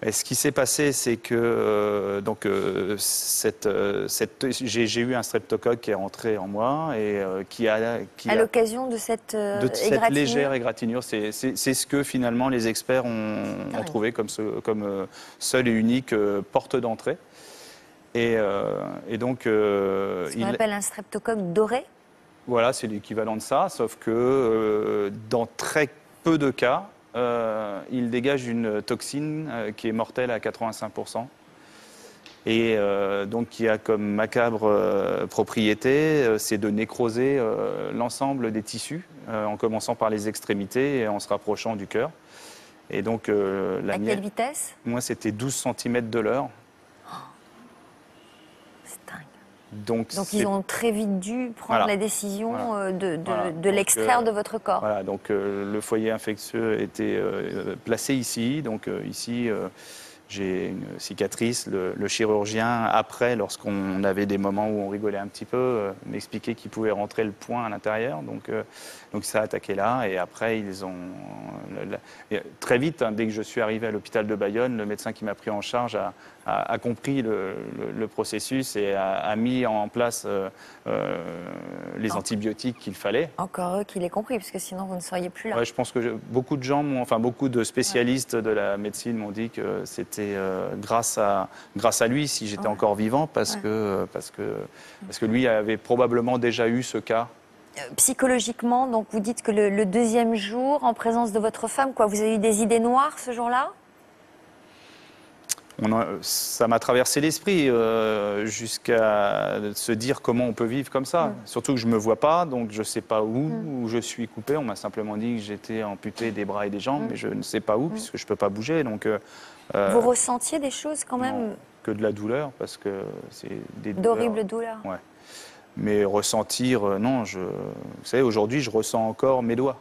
Et ce qui s'est passé, c'est que j'ai eu un streptocoque qui est rentré en moi et À l'occasion de cette de cette légère égratignure? égratignure. C'est ce que finalement les experts ont Dingue. trouvé comme seule et unique porte d'entrée. Et donc, Ce qu'on appelle un streptocoque doré? voilà, c'est l'équivalent de ça, sauf que dans très peu de cas, il dégage une toxine qui est mortelle à 85%. Et donc qui a comme macabre propriété, c'est de nécroser l'ensemble des tissus, en commençant par les extrémités et en se rapprochant du cœur. Et donc la À quelle mienne, vitesse? moi c'était 12 cm de l'heure. C'est dingue. Donc Donc ils ont très vite dû prendre voilà, la décision voilà, voilà. de l'extraire de votre corps. Voilà, donc le foyer infectieux était placé ici. Donc ici, j'ai une cicatrice. Le chirurgien, après, lorsqu'on avait des moments où on rigolait un petit peu, m'expliquait qu'il pouvait rentrer le poing à l'intérieur. Donc ça a attaqué là. Et après, ils ont très vite, hein, dès que je suis arrivé à l'hôpital de Bayonne, le médecin qui m'a pris en charge a compris le processus et a mis en place les antibiotiques qu'il fallait. Encore eux qui l'aient compris, parce que sinon vous ne seriez plus là. Ouais, je pense que beaucoup de gens, beaucoup de spécialistes de la médecine m'ont dit que c'était grâce à lui si j'étais encore vivant, parce que lui avait probablement déjà eu ce cas. Psychologiquement, donc vous dites que le deuxième jour, en présence de votre femme, quoi, vous avez eu des idées noires ce jour-là? Ça m'a traversé l'esprit jusqu'à se dire comment on peut vivre comme ça. Surtout que je ne me vois pas, donc je ne sais pas où je suis coupé. On m'a simplement dit que j'étais amputé des bras et des jambes, mais je ne sais pas où, puisque je ne peux pas bouger. Donc, Vous ressentiez des choses quand non, même, que de la douleur, parce que c'est des douleurs. d'horribles douleurs? Ouais. Mais ressentir, non, vous savez, aujourd'hui, je ressens encore mes doigts.